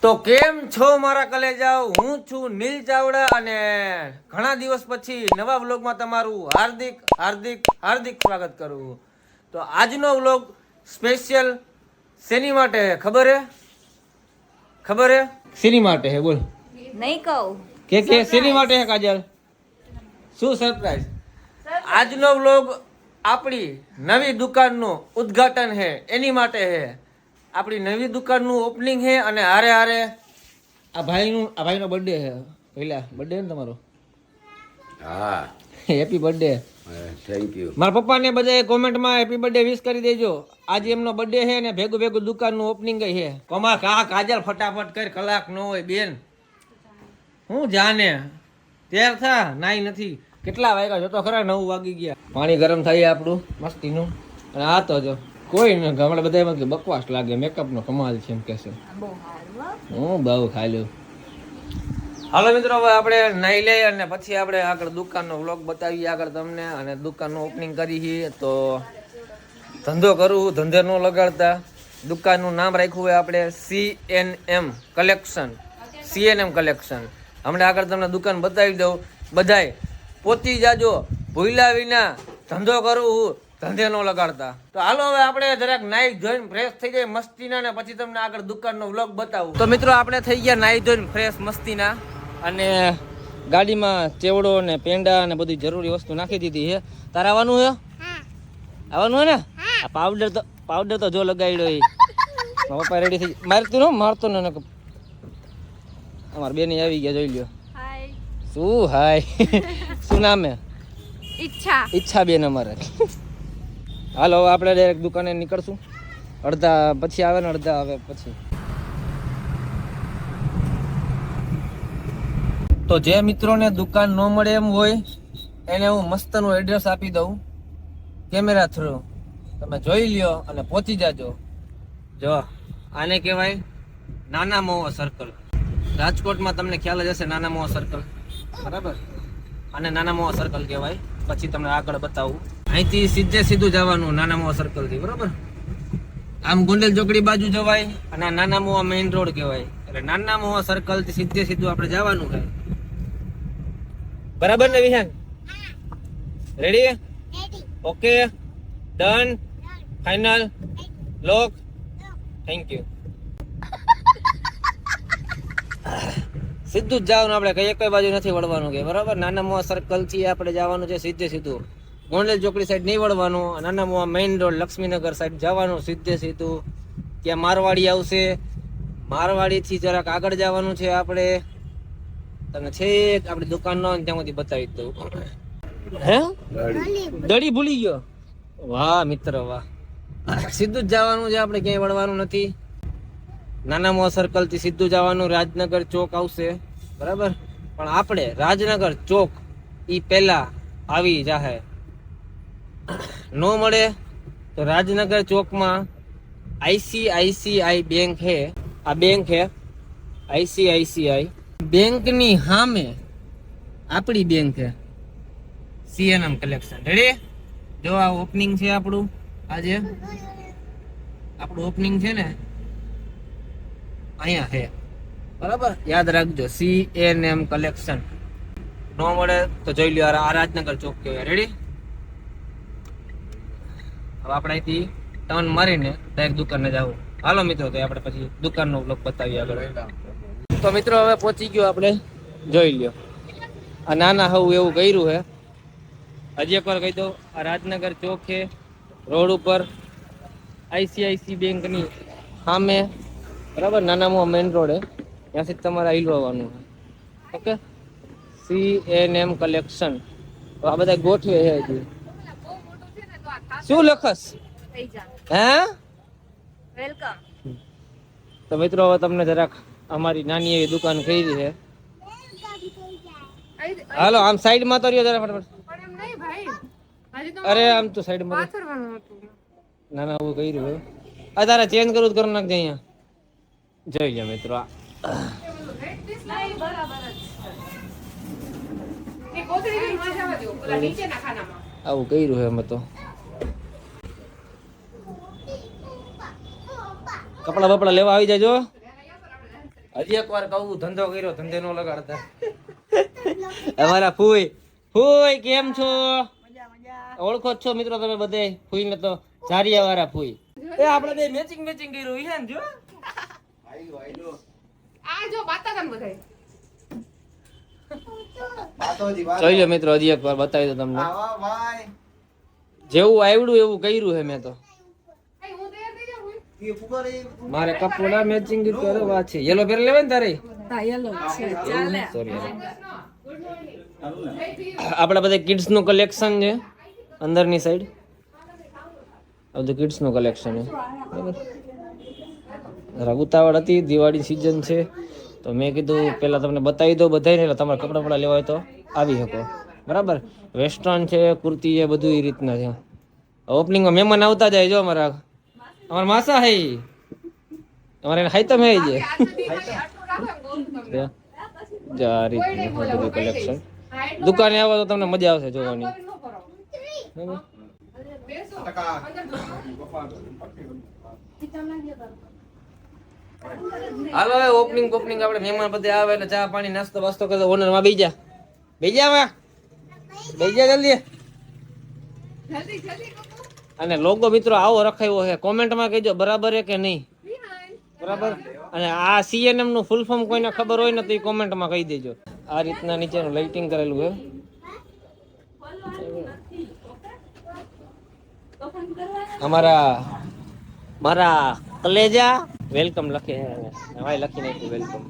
તો કેમ છો મારા કલેજાઓ, હું છું નીલ ચાવડા અને ઘણા દિવસ પછી નવા વ્લોગમાં તમારું હાર્દિક હાર્દિક હાર્દિક સ્વાગત કરું. તો આજનો વ્લોગ સ્પેશિયલ શેની માટે હે ખબર હે? ખબર હે શેની માટે હે? બોલ. નહીં કહું કે શેની માટે હે કાજલ? શું સરપ્રાઈઝ? આજનો વ્લોગ આપણી નવી દુકાનનું ઉદ્ઘાટન હે એની માટે હે. આપણી નવી દુકાનનું ઓપનિંગ છે અને હારે હારે આ ભાઈનો બર્થડે છે. પહેલા બર્થડે ને તમારો? હા, હેપી બર્થડે. Thank you. મારા પપ્પાને બધાએ કોમેન્ટમાં હેપી બર્થડે વિશ કરી દેજો. આજે એમનો બર્થડે છે ને ભેગું ભેગું દુકાનનું ઓપનિંગ છે. કમા કાજલ ફટાફટ કર, કલાક ન હોય બેન. હું જાને તૈયાર થા, નાઈ નથી. કેટલા વાગ્યા જોતો ખરા? 9 વાગી ગયા. પાણી ગરમ થાય આપણું મસ્તીનું. અને આ તો જો કોઈ ને હમણાં બધા એમ કે બકવાસ લાગે, મેકઅપ નો કમાલ છે એમ કે છે. હું બહુ ખાલ્યું. હાલો મિત્રો, હવે આપણે નાઈ લઈ અને પછી આપણે આગળ દુકાનનો વ્લોગ બતાવીએ આગળ તમને. અને દુકાનનું ઓપનિંગ કરી તો ધંધો કરું, ધંધે ન લગાડતા. દુકાનનું નામ રાખ્યું હોય આપણે CNM કલેક્શન. CNM collection. હમણાં આગળ તમને દુકાન બતાવી દઉં. બધાય પોતી જાજો, ભૂલ્યા વિના ધંધો કરું, ધંધે ન લગાડતા. તો હાલો હવે આપણે જરાક નાઈ ધોઈને ફ્રેશ થઈ જાય મસ્તીના ને પછી તમને આગળ દુકાનનો વ્લોગ બતાવું. તો મિત્રો આપણે થઈ ગયા નાઈ ધોઈને ફ્રેશ મસ્તીના અને ગાડીમાં ચેવડો ને પેંડા ને બધી જરૂરી વસ્તુ નાખી દીધી છે. તારે આવવાનું છે? આવવાનું હે ને? આ પાવડર તો જો લગાડ્યો એ પપ્પા રેડી થઈ. મારતું ન મારતો ને અમાર બેન આવી ગયા, જોઈ લ્યો. શું હાય? શું નામ હે? ઈચ્છા બેન અમારે. હાલો હવે આપણે ડાયરેક્ટ દુકાને નીકળશું. અડધા પછી આવે ને અડધા આવે પછી. તો જે મિત્રોને દુકાન ન મળે એમ હોય એને હું મસ્તનું એડ્રેસ આપી દઉં કેમેરા થ્રુ. તમે જોઈ લ્યો અને પહોંચી જાજો. જો આને કહેવાય નાના મોવા સર્કલ. રાજકોટમાં તમને ખ્યાલ જ હશે નાના મોવા સર્કલ, બરાબર? આને નાના મોવા સર્કલ કહેવાય. પછી તમને આગળ બતાવું. અહીંથી સીધું જવાનું નાના મોવા સર્કલ થી, બરાબર? આમ ગોંડલ ચોકડી બાજુ જવાય અને નાના મોવા મેઇન રોડ કહેવાય. એટલે નાના મોવા સર્કલ થી સીધું આપણે જવાનું છે, બરાબર ને Vihaan? Ready? Okay, done, final, lock. Thank you. સીધું જ જવાનું આપણે, કઈ એક બાજુ નથી વળવાનું કે, બરાબર? નાના મોવા સર્કલ થી આપણે જવાનું છે સીધું. ગોંડલ ચોકડી સાઈડ નહીં વળવાનું. નાના મોવા મેઇન રોડ લક્ષ્મીનગર સાઈડ જવાનું સીધું. ત્યાં મારવાડી આવશે. મારવાડી થી જરાક આગળ જવાનું છે આપણે. તમને છેક આપણી દુકાનનો ત્યાંથી બતાવી દઉં. હે દડી ભૂલી ગયો? વાહ મિત્ર વાહ. સીધું જ જવાનું છે આપણે, ક્યાંય વળવાનું નથી. નાના મોવા સર્કલ થી સીધું જવાનું. રાજનગર ચોક આવશે, બરાબર? પણ આપણે રાજનગર ચોક ઈ પહેલા આવી જાહે. નો મળે તો રાજનગર ચોકમાં ICICI બેંક હે. આ બેંક હે ICICI બેંકની સામે આપણી બેંક હે CNM કલેક્શન. રેડી? જો આ ઓપનિંગ છે આપણું. આજે આપણું ઓપનિંગ છે ને અહીંયા છે, બરાબર? યાદ રાખજો CNM કલેક્શન. નો મળે તો જોઈ લ્યો, આ રાજનગર ચોક કહેવાય. રેડી? હવે આપણે અહીંથી ટર્ન મારીને ડાયરેક્ટ દુકાને જવું. હાલો મિત્રો, તો આપણે પછી દુકાનનો બ્લોગ બતાવીએ આગળ. તો મિત્રો હવે પહોંચી ગયો આપણે, જોઈ લ્યો. આ નાના હવું એવું કર્યું છે. હજી એકવાર કહી દઉં, આ રાજનગર ચોક છે, રોડ ઉપર ICICI બેંકની સામે, બરાબર? નાના મોવા મેઇન રોડ હે, ત્યાંથી તમારે હિલવાનું છે. Okay, CNM collection. આ બધા ગોઠવે છે હજી. શું લખસ? હે? વેલકમ. તો મિત્રો હવે તમને જરાક અમારી નાની એવી દુકાન કરી છે. હાલો આમ સાઈડ માં તો રહ્યો જરા ફટાફટ. અરે આમ તો સાઈડ માં. ના ના હું કર્યું હે. આ તારે ચેન્જ કરવું તો કરી નાખજે અહીંયા. જોઈ લો મિત્રો, આવું કર્યું હે અમે તો. કપડા બપડા લેવા આવી જાજો. હજી એક વાર કહું, ધંધો કર્યો, ધંધે નો લગાડતા. અમારા ફૂઈ, ફૂઈ કેમ છો? ઓળખો જ છો મિત્રો તમે બધે ફૂઈ ને તો, જારિયા વાળા ફૂઈ. એ આપણે બે મેચિંગ કર્યું છે ને, જો આ જો બાતા કાન બધાય જોઈ લો મિત્રો, હજી એક વાર બતાવી દો તમને. જેવું આવડું એવું કર્યું છે મેં તો. ભાઈ હું તૈયાર થઈ જાઉં મારે કપડા મેચિંગ કરવા છે. યેલો પહેરી લેવાય ને તારે? ચાલે. સોરી. આપણા બધા કિડ્સ નું કલેક્શન છે અંદરની સાઈડ. આ બધું કિડ્સ નું કલેક્શન છે. બરાબર. જરા ઉતાવળ હતી, દિવાળી સીઝન છે તો મેં કીધું પેલા તમને બતાવી દો બધાને, એટલે તમારે કપડા બપડા લેવા હોય તો આવી શકો. બરાબર. વેસ્ટર્ન છે, કુર્તી છે, બધું એ રીતના છે. ઓપનિંગમાં મહેમાન આવતા જાય. જો અમારા માસા હે ઈ. અમારે હાઈતમ હે જે. જો આ રીતનું બધું કલેક્શન. દુકાને આવો તો તમને મજા આવશે જોવાની. બરાબર. હાલો હવે ઓપનિંગ આપણે મહેમાન બધે આવે એટલે ચા પાણી નાસ્તો વાસ્તો કરે. ઓનર માં બેસી જા જલ્દી. અને લોગો મિત્રો આવો રખાયો છે, કોમેન્ટમાં કહેજો બરાબર છે કે નહીં. બરાબર. અને આ સીએનએમ નું ફૂલ ફોર્મ કોઈને ખબર હોય ને તો એ કોમેન્ટમાં કહી દેજો. આ રીતના નીચેનું લાઇટિંગ કરેલું છે. મારા કલેજા વેલકમ લખે છે, હવે લખી નાખ્યું વેલકમ.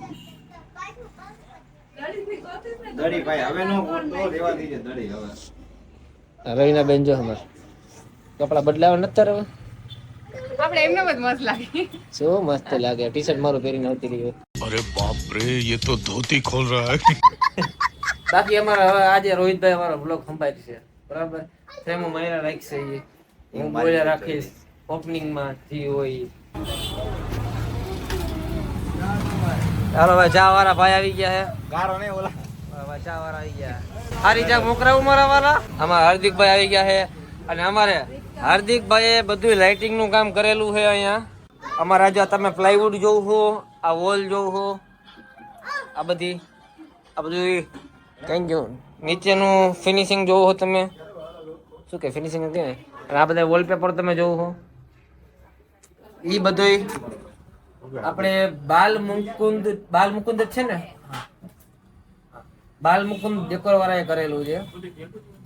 રહીના બેન જો અમાર કપડા બદલાવા નથી હવે. આપણે એમને જ મસ્ત લાગે. શું મસ્ત લાગે. ટી શર્ટ મારું પહેરીને આવતી રહી. अरे बाप रे ये तो धोती खोल रहा है. બાકી અમારા હવે આજે રોહિતભાઈ અમારો બ્લોગ સંભાળી છે. બરાબર. તેમાં મહિના રાખશે એ. હું બોલ્યા રાખીશ ઓપનિંગમાં થી હોય. ચાલો ભાઈ, ચા વાળા ભાઈ આવી ગયા છે. ગારો ને ઓલા ભાઈ ચા વાળા આવી ગયા. સારી ચા મોકરાવું મારા વાળા. અમારા હાર્દિકભાઈ આવી ગયા છે. અને અમારે હાર્દિકભાઈએ બધું લાઇટિંગ નું કામ કરેલું છે અહીંયા. અમારા જો તમે પ્લાયવુડ જોવું હો, આ વોલ જોવું હો, આ બધું કઈ ગયું નીચેનું ફિનિશિંગ જોવું હો તમે. શું કે ફિનિશિંગ હતી ને. અને આ બધા વોલપેપર તમે જોવું હો. ઈ બધું આપણે બાલ મુકુંદ છે ને, બાલ મુકુંદ ડેકોર વાળાએ કરેલું છે,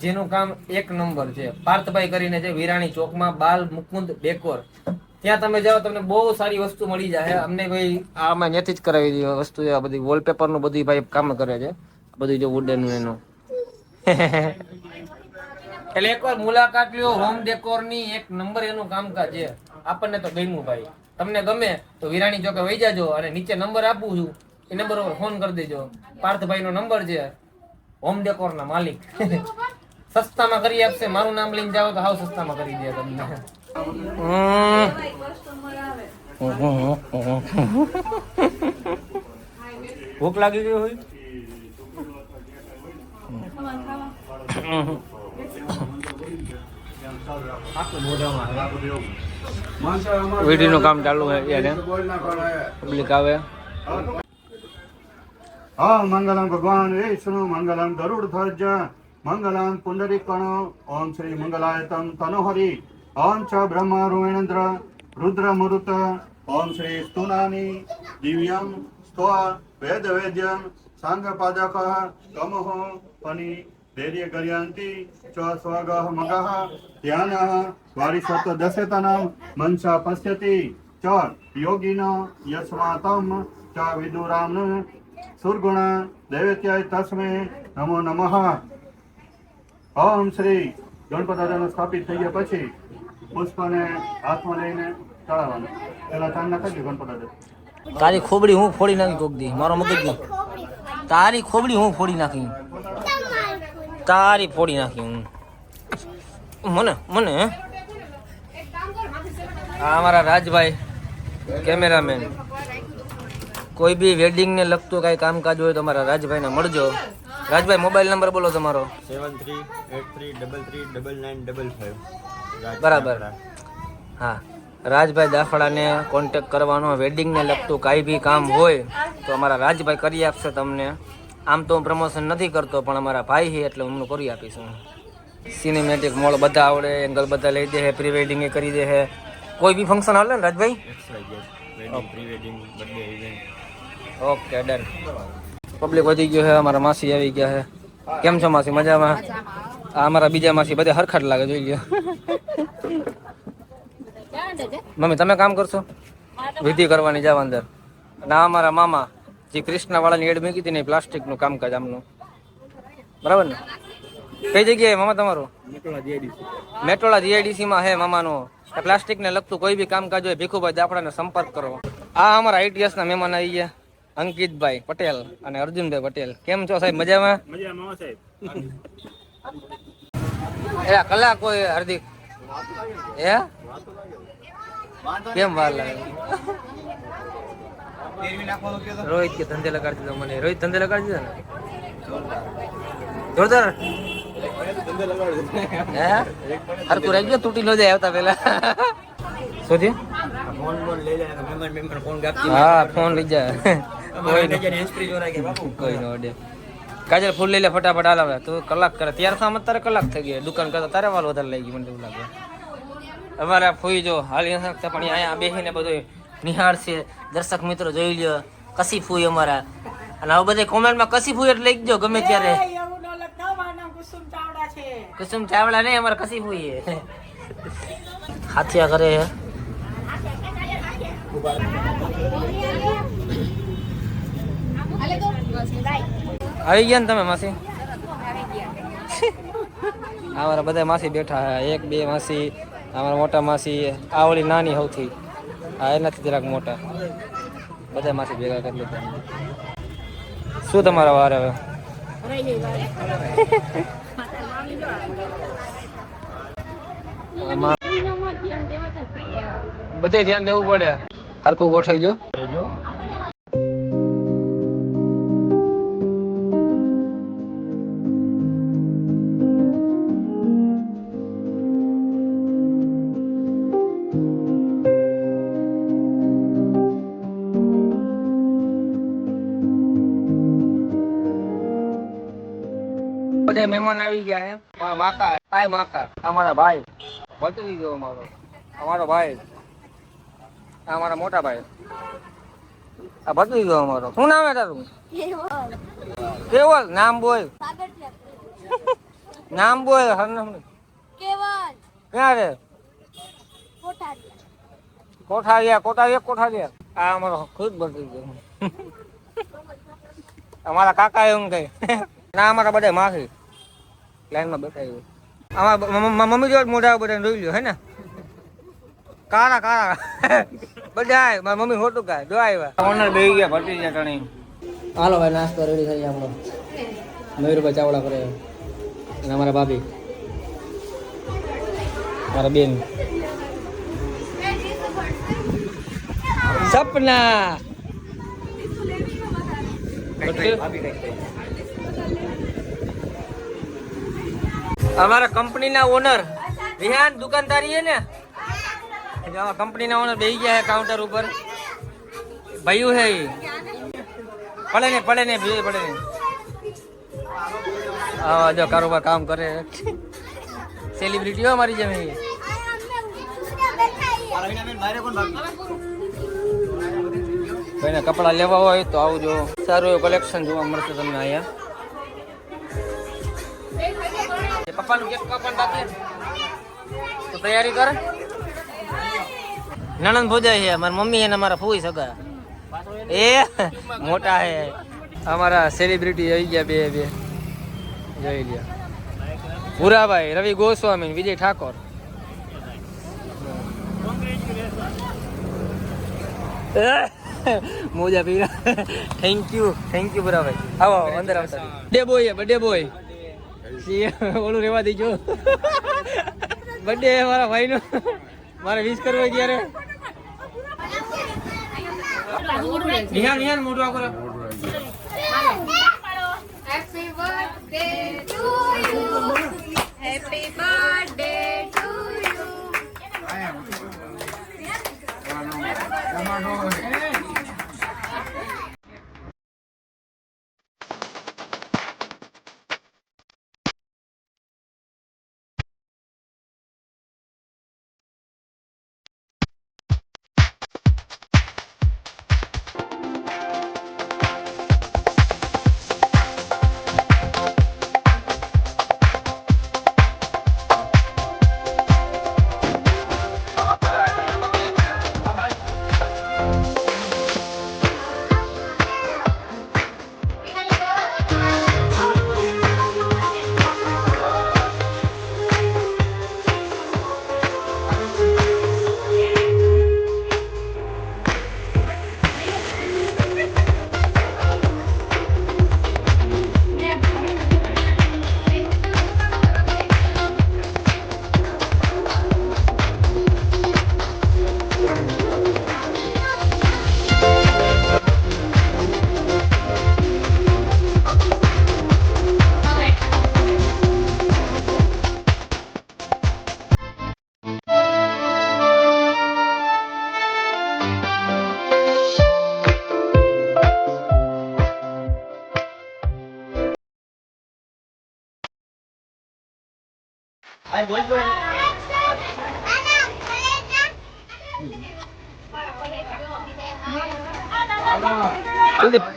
જેનું કામ એક નંબર છે. પાર્થભાઈ કરીને છે વિરાણી ચોકમાં, બાલ મુકુંદ ડેકોર. ત્યાં તમે જાઓ તમને બહુ સારી વસ્તુ મળી જાય. અમને ભાઈ આમાં ત્યાંથી જ કરાવી દીધી વસ્તુ છે. આ બધી વોલપેપર નું બધું ભાઈ કામ કરે છે. બધું જો વુડન એનું. એટલે એકવાર મુલાકાત લ્યો. હોમ ડેકોર ની એક નંબર એનું કામકાજ છે. આપણને તો ગમ્યું ભાઈ. તમને ગમે તો વિરાણી ચોકે વહી જાજો. અને નીચે નંબર આપું છું, એ નંબર પર ફોન કરી દેજો. પાર્થભાઈ નો નંબર છે, હોમ ડેકોર ના માલિક. સસ્તામાં કરી આપશે. મારું નામ લઈને જાઓ તો હાવ સસ્તામાં કરી દે તમને. ભૂખ લાગી ગઈ હોય. વીડિયો નું કામ ચાલુ છે. પબ્લિક આવે. મંગલમ ભગવાન વિષ્ણુ મંગલમ ગરુડ ધ્વજ મંગલમ પુંડરીકણ ઓમ શ્રી મંગલાયતમ તનોહરિ ઓમ ચ બ્રહ્મા રૂણેન્દ્ર રુદ્ર મુરુત ઓમ શ્રી સ્તુનાની દિવ્યમ સ્તોા વેદ વેદ્યમ સાંગ પાદક કમહ પનિ ધૈર્ય ગર્યાંતિ ચ સ્વગહ મગહ ધ્યાન વારિસત દશેતનમ મનસા પશ્યતિ ચ યોગિન યસ્માતમ ચ વિદુરામ સુરગુણ દૈવત્યાય તસ્મે નમો નમઃ. ઓમ શ્રી ગણપતિ દાદાનું સ્થાપિત થઈ ગયા પછી પુષ્પને હાથમાં લઈને ચડાવવાનું. પેલા ચાંદ નાખી ગણપતિ દાદા. તારી ખોબડી હું ફોડી નાખી કોક દી. મારો મગજ નહીં. તારી ખોબડી હું ફોડી નાખી. તારી ફોડી નાખી હું. મને આ અમારા રાજભાઈ કેમેરામેન. કોઈ બી વેડિંગ ને લગતું કઈ કામકાજ હોય તો અમારા રાજભાઈને મળજો. રાજભાઈ મોબાઈલ નંબર બોલો તમારો. 7383999955. બરાબર. હા, રાજભાઈ દાફડાને કોન્ટેક્ટ કરવાનો. વેડિંગ ને લગતું કાંઈ બી કામ હોય તો અમારા રાજભાઈ કરી આપશે તમને. આમ તો હું પ્રમોશન નથી કરતો, પણ અમારા ભાઈ છે એટલે હું કરી આપીશ. હું સિનેમેટિક મોડ બધા આવડે, એંગલ બધા લઈ દે, પ્રી વેડિંગ એ કરી દે. કોઈ બી ફંક્શન હાલે ને Rajbhai? Wedding pre wedding birthday event. Okay done. Public વધી ગયો છે. અમારા માસી આવી ગયા છે. કેમ છો માસી? મજામાં? આ અમારા બીજા માસી બધા હરખા જ લાગે, જોઈ લ્યો. મમ્મી તમે કામ કરશો? વિધિ કરવાની જાવ અંદર. ના અમારા મામા જે કૃષ્ણ વાળાની એડ મૂકી હતી ને, પ્લાસ્ટિકનું કામકાજ આમનું, બરાબર ને? કઈ જગ્યાએ મામા તમારું? મેટોળા જીઆઈડીસી માં હે મામાનું. પ્લાસ્ટિકને લગતું કોઈ બી કામકાજ હોય, ભીખુભાઈ દાફડાને સંપર્ક કરો. આ અમારા ITS ના મહેમાન આવી ગયા, અંકિતભાઈ પટેલ અને અર્જુનભાઈ પટેલ. કેમ છો સાહેબ? મજામાં? મજામાં સાહેબ. એ કલાક કોઈ હાર્દિક એ કેમ વાર લાગે? રોહિત કે ધંધે લગાડી દીધો મને. રોહિત ધંધે લગાડી દીધો ને જોરદાર. હે હરકું રહી ગયો, તૂટી ન જાય આવતા પેલા. શું થયું? હા ફોન લઈ જાય. કોઈ નો અડે. કાજલ ફૂલ લઈ લે ફટાફટ. હાલ આવે તું કલાક કરે ત્યાર સામે તારે કલાક થઈ ગઈ. દુકાન કરતા તારે વાલ વધારે લઈ ગઈ મને એવું લાગે. અમારે ફૂઈ જો હાલી શકતા પણ અહીંયા બેસીને બધું નિહાળશે. દર્શક મિત્રો જોઈ લ્યો કસી ફૂઈ અમારા. અને હવે બધા કોમેન્ટમાં કસી ફૂઈ એટલે લઈ ગયો ગમે ત્યારે. કુસુમ ચાવડા નહીં, અમારે કસી ફૂઈ હાથિયા કરે હે. આવી ગયા ને તમે માસી? અમારા બધા માસી બેઠા હે. એક બે માસી, અમારા મોટા માસી, આ ઓલી નાની સૌથી, આ એનાથી જરાક મોટા, બધા માસી ભેગા કરી લીધા. શું તમારા વાર હવે? બધે ધ્યાન દેવું પડે. હરખું ગોઠવી જો. બધા મહેમાન આવી ગયા એમ. માકા કાય માકા અમારા ભાઈ બચી ગયો. અમારો ભાઈ, અમારા મોટા ભાઈ, આ બચી ગયો અમારો. શું નામ હે તારું? કેવલ. નામ બોલ. નામ બોલ. સરનામ ક્યાં રે? કોઠારિયા. કોઠારિયા. આ અમારો ખુદ બચી ગયો. અમારા કાકા એમ કઈ ના. અમારા બધા માસી લાઈનમાં બેઠા. અમારા મમ્મી જોડે મોઢા બધા જોઈ લ્યો હે ને. કાળા બધા મારી મમ્મી ખોટું કાય જો આવ્યા. ઓનર બેહી ગયા ભરતી ગયા ટણી. હાલો ભાઈ નાસ્તો રેડી થઈ આપણો. મયુરભાઈ ચાવડા કરે અને અમારા ભાભી, મારા બેન સપના. અમારા કંપનીના ઓનર વિહાન દુકાનદારી હે ને, કંપનીના ઓનર બેસી ગયા હે કાઉન્ટર ઉપર. ભાઈઓ હે પડે ને પડે ને હા જો કારોબાર કામ કરે. સેલિબ્રિટી અમારી જેમ. ભાઈને કપડા લેવા હોય તો આવજો. સારું એવું કલેક્શન જોવા મળશે તમને અહીંયા. પપ્પાનું કેક કાપવાનું બાકી તો તૈયારી કર. નણંદ ભોજાય છે મારી મમ્મી અને મારા ફૂઈ સગા એ મોટા હે. અમારા સેલિબ્રિટી આવી ગયા બે જોઈ લ્યા. ભૂરાભાઈ, રવિ ગોસ્વામી, વિજય ઠાકોર. મોજા પીરા. Thank you Bhurabhai. આવો અંદર આવતા. બર્થડે બોય ઓલું રેવા દેજો. બર્થડે મારા ભાઈ નો, મારે વિશ કરવો ત્યારે. નિહાન મોટું કરો. Happy birthday to you. Happy birthday to you.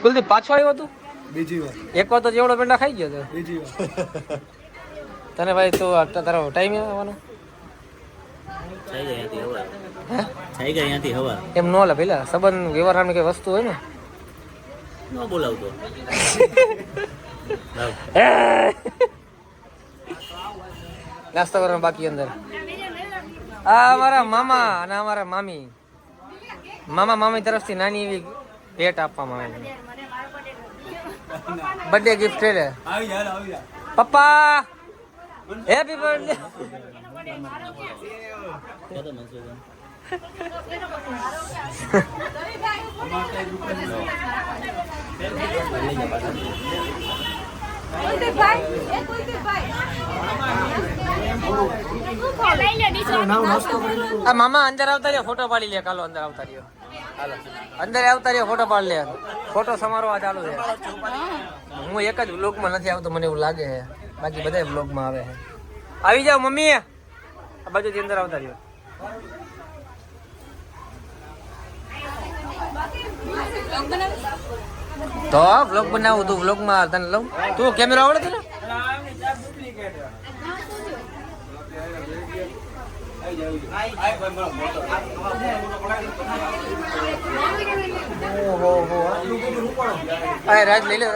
Kuldeep પાછો આવ્યો તું બીજી વાર એક વાર તો જેવડો પેંડા ખાઈ ગયો તો બીજી વાર તને ભાઈ તો તારો ટાઈમ આવવાનો થઈ ગઈ ત્યાંથી હવા એમ નો લે પેલા સંબંધ વ્યવહાર નામની કઈ વસ્તુ હોય ને ન બોલાવતો નાસ્તો કરવાનો બાકી અંદર આ અમારા મામા અને અમારા મામી મામી તરફથી નાની એવી ભેટ આપવામાં આવે છે બર્થડે ગિફ્ટ છે પપ્પા હેપી બર્થડે આ મામા અંદર આવતા રહ્યો ફોટો પાડી લે કાલો અંદર આવતા રહ્યો હાલો અંદર આવતા રહ્યો ફોટો પાડી લે ફોટો સમારોહ આ ચાલુ છે હું એક જ વ્લોગમાં નથી આવતો મને એવું લાગે છે બાકી બધા વ્લોગમાં આવે છે આવી જાઓ મમ્મી આ બાજુથી અંદર આવતા રહ્યો તો વ્લોગ બનાવું તું વ્લોગમાં તને લઉં તું કેમેરા આવડે તને રાજ લઈ લે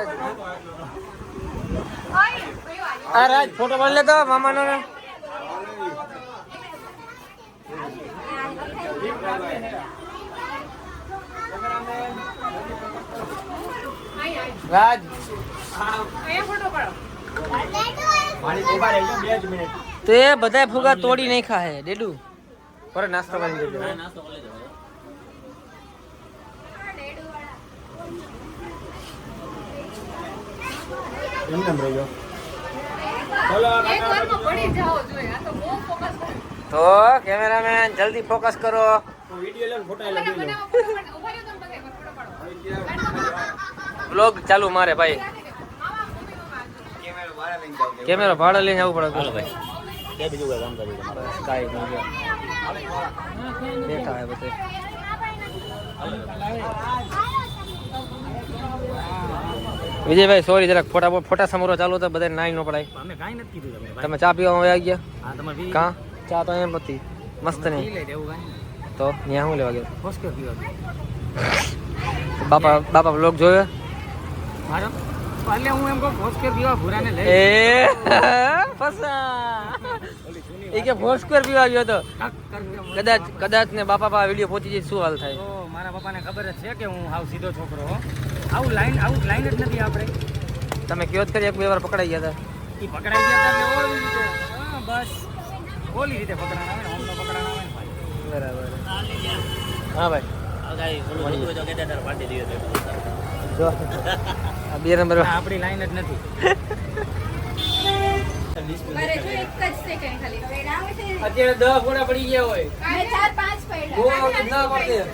રાજ ફોટો પાડી લેતો મામાનો રાજ તો એ બધા ફુગા તોડી નહીં ખાય ડેડુ પર નાસ્તો કરી દેજો તો કેમેરામેન જલ્દી ફોકસ કરો બ્લોગ ચાલુ મારે ભાઈ કેમેરો ભાડે લઈને આવવું પડે ભાઈ બીજું કઈ કામ કર્યું કાંઈ નહીં બેઠા હે બધે વિજયભાઈ સોરી જરાક ફોટા સમોરો ચાલુ તો બધા નાઈ નો પડાય અમે કાંઈ નથી કીધું તમને તમે ચા પીવા આવી ગયા હા તમારે કા ચા તો એમ હતી મસ્ત નહીં એવું કાંઈ તો ત્યાં શું લેવા ગયા ફોસ્કો પીવા બાપા બ્લોગ જોયો મારો એટલે હું એમ કહું ફોસ્કો પીવા ભૂરાને લઈ એ ફસા એ કે ફોસ્કોર પીવા ગયો તો કદાચ ને બાપા પા વિડીયો પહોંચી જાય શું હાલ થાય તો મારા પપ્પાને ખબર જ છે કે હું હાવ સીધો છોકરો હો આવું લાઈન જ નથી આપણે તમે કયો જ કરી એક બે વાર પકડાઈ ગયા હતા એ પકડાઈ ગયા હતા એટલે ઓલી રીતે હા બસ ઓલી રીતે પકડાના આવે ને આમ તો પકડાના આવે ને ભાઈ બરાબર હા ભાઈ આ ગાઈ ઓલું જોતું હોય તો કે તારે પાર્ટી દીયો જો આ બે નંબર આપણી લાઈન જ નથી મારે જો એક જ સેકન્ડ ખાલી અત્યારે 10 ફોટા પડી ગયા હોય મેં 4-5 પડ્યા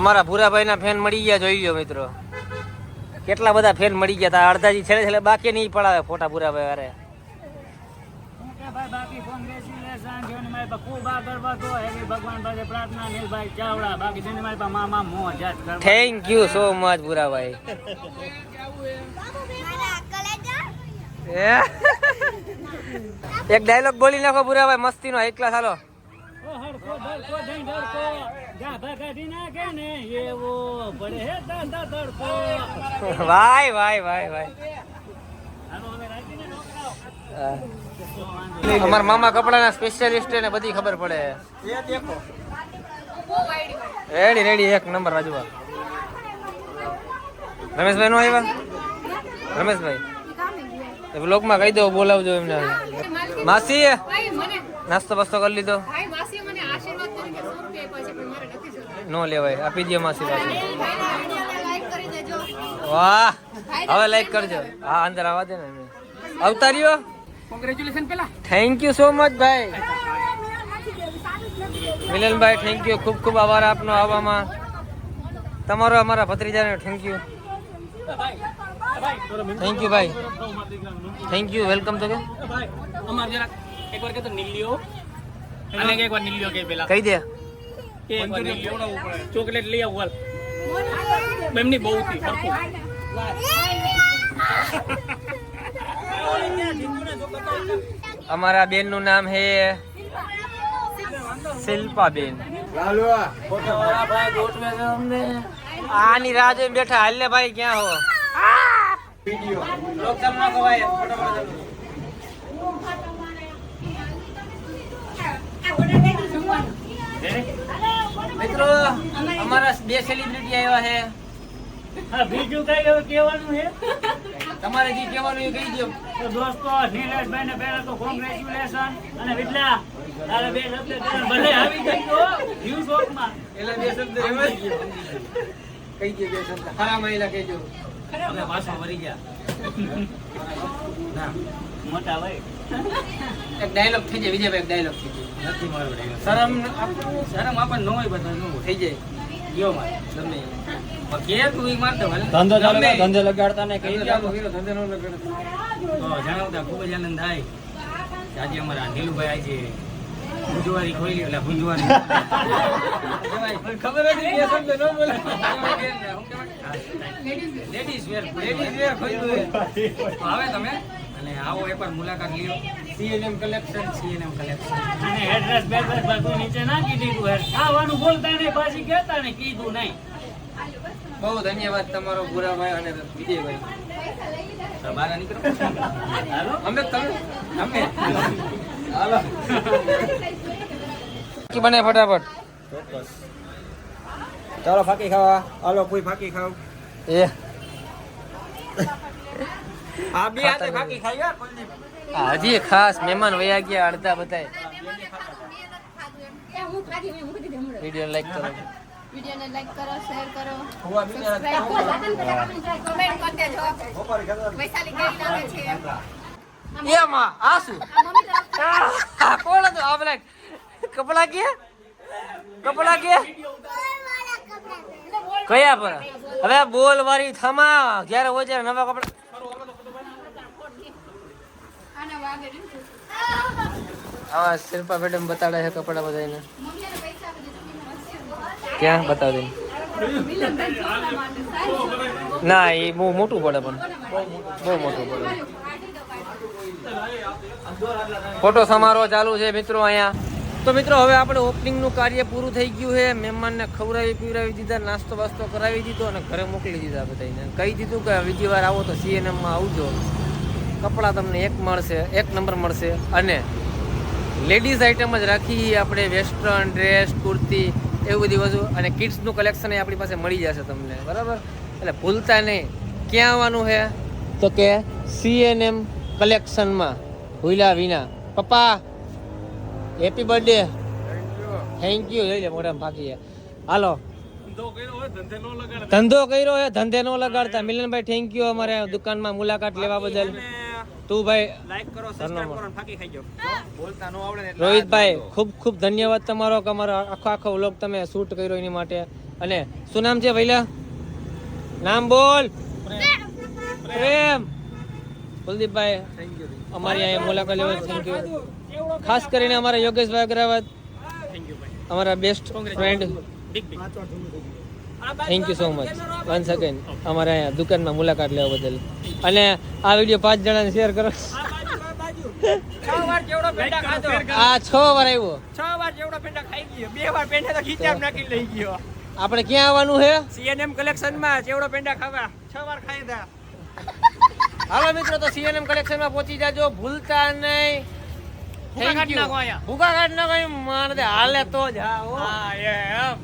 અમારા ભૂરાભાઈના ફેન મળી ગયા જોઈ લો મિત્રો કેટલા બધા ફેન મળી ગયા તા અડધાજી છેલ્લે બાકી નહીં પડાવે ફોટા ભૂરાભાઈ વારે બાકી કોંગ્રેચ્યુલેશન જોને મારી પાસે ખૂબ આદર હતો હેવી ભગવાન પાસે પ્રાર્થના નીલભાઈ ચાવડા બાકી જોને મારી પાસે મામા મોહ જાત કરવા thank you so much Bhurabhai એક ડાયલોગ બોલી નાખો ભૂરાભાઈ મસ્તીનો એક ક્લાસ હાલો વાય વાય વાય વાય અમારા મામા કપડાના સ્પેશિયાલિસ્ટ ને બધી ખબર પડે રેડી રેડી એક નંબર રાજુવા રમેશભાઈ નો આવ્યા રમેશભાઈ વ્લોગમાં કહી દો બોલાવજો એમને માસી નાસ્તો બસ્તો કરી લીધો નો લેવાય આપી દે માસી પાસે વાહ હવે લાઈક કરજો હા અંદર આવવા દે ને આવતા રહ્યો કોંગ્રેચ્યુલેશન પેલા થેન્ક યુ સો મચ ભાઈ મિલનભાઈ થેન્ક યુ ખૂબ ખૂબ આભાર આપનો આવવામાં તમારો અમારા ભત્રીજાને થેન્ક યુ થેન્ક યુ ભાઈ થેન્ક યુ વેલકમ તો કે અમાર જરા એકવાર કે તો નીલિયો અને એકવાર નીલિયો કે પેલા કહી દે કે એકવાર નીલિયો ચોકલેટ લઈ આવ એમની બહુ થી અમારા બેન નું નામ હે શિલ્પા બેન આની રાહ જોઈને બેઠા હાલ ને ભાઈ ક્યાં હો મિત્રો અમારા બે સેલિબ્રિટી આવ્યા છે હા બીજું કઈ હવે કહેવાનું છે તમારે જે કહેવાનું એ કહી દો તો દોસ્તો નીલેશભાઈ ને પહેલા તો કોંગ્રેચ્યુલેશન અને વિટલા તારે બે શબ્દ ભલે આવી ગયો વ્યૂ શોપ માં એટલે બે શબ્દ એમ જ કહી દે બે શબ્દ ખરા મહિલા કહેજો અમે ભાષા ભરી ગયા ના મોટા ભાઈ એક ડાયલોગ થઈ જાય વિજયભાઈ એક ડાયલોગ થઈ જાય નથી મારો ડાયલોગ શરમ આપણને ન હોય બધા નું થઈ જાય ગયો મારે ગમે કે તું ઈ મારતો ભલે ધંધો ચાલુ ગમે. ધંધો લગાડતા ને કઈ ચાલો, વીરો, ધંધો ન લગાડો. તો જણાવતા ખૂબ જ આનંદ થાય કે આજે અમારા નીલુભાઈ આજે ભુજવારી ખોલી એટલે ભુજવારી મને ખબર હતી કે એ શબ્દ ન બોલે લેડીઝ વેર ખોલ્યું છે. આવે તમે અને આવો એકવાર મુલાકાત લ્યો CNM collection. અને એડ્રેસ બેડ્રેસ બધું નીચે નાખી દીધું હે ખાવાનું બોલતા નહીં પાછી કહેતા ને કીધું નહીં બહુ ધન્યવાદ તમારો ભૂરાભાઈ અને વિજયભાઈ. તો બહાર નીકળો હાલો અમે તમે અમે હાલો કી બને ફટાફટ ચાલો ફાકી ખાવા હાલો કોઈ ફાકી ખાવ એ આ બે હાથે ફાકી ખાઈ યાર કુલદીપ હજી ખાસ મહેમાન વયા ગયા અડધા બધાય વિડીયો લાઈક કરો વિડીયોને લાઈક કરો, શેર કરો, હુવા બિચારા સબસ્ક્રાઇબ કરો, કમેન્ટ કરી દેજો. વૈશાલી કેવી લાગે છે? એમાં આ શું આ મમ્મી તરફ આ કોણ હતું આ પેલા કપડા કે કયા પર હવે બોલ વાળી થમા જ્યારે હોય ત્યારે નવા કપડા આના વાગે ને. આવા શિલ્પા મેડમ બતાડે છે કપડા બધાને મમ્મીને પૈસા આપી દેજો. ક્યાં બતાવ દે મિલનભાઈ જોવા માટે સાહેબ. ના એ બહુ મોટું પડે પણ બહુ મોટું પડે ફોટો સમારોહ ચાલુ છે મિત્રો અહીંયા તો મિત્રો હવે આપણે ઓપનિંગનું કાર્ય પૂરું થઈ ગયું છે મહેમાનને ખવડાવી પીવડાવી દીધા નાસ્તો વાસ્તો કરાવી દીધો અને ઘરે મોકલી દીધા બધાને કહી દીધું કે બીજી વાર આવો તો CNMમાં આવજો કપડાં તમને એક નંબર મળશે અને લેડીઝ આઇટમ જ રાખી આપણે વેસ્ટર્ન ડ્રેસ કુર્તી એવું બધી વસ્તુ અને કિડ્સનું કલેક્શન એ આપણી પાસે મળી જશે તમને બરાબર એટલે ભૂલતા નહીં ક્યાં આવવાનું છે તો કે CNM કલેક્શનમાં ભૂલ્યા વિના પપ્પા હેપી બર્થડે થેન્ક યુ લઈ લે મોઢામાં ફાકી ગયા હાલો ધંધો કર્યો હે ધંધે નો લગાડતા મિલનભાઈ થેન્ક યુ અમારે દુકાનમાં મુલાકાત લેવા બદલ તું ભાઈ લાઈક કરો સબસ્ક્રાઇબ કરો અને ફાકી ખાઈ જાઓ બોલતા ન આવડે ને રોહિતભાઈ ખૂબ ખૂબ ધન્યવાદ તમારો કે અમારો આખો વ્લોગ તમે શૂટ કર્યો એની માટે અને શું નામ છે ભૈલા નામ બોલ પ્રેમ કુલદીપભાઈ અમારી અહીંયા મુલાકાત લેવા થેન્ક યુ ખાસ કરીને અમારા યોગેશભાઈ અગ્રવાલ અમારા best friend thank you so much once again અમારા અહીંયા દુકાનમાં મુલાકાત લેવા બદલ અને આ વિડીયો 5 જણાને શેર કરો 6 વાર જેવડો પેંડા ખાધો આ 6 વાર આવ્યો 6 વાર જેવડો પેંડા ખાઈ ગયો 2 વાર પેંડા તો ખીચામ નાખી લઈ ગયો આપણે ક્યાં આવવાનું છે CNM કલેક્શન માં જેવડો પેંડા ખાવા 6 વાર ખાઈ દા હાલો મિત્રો તો CNM કલેક્શનમાં પહોંચી જાજો ભૂલતા નહીં ભૂકા કાઢ નાખો અહીંયા. ભૂકા કાઢ નાખો એમ મારે હાલે તો જ હા હો. હા એમ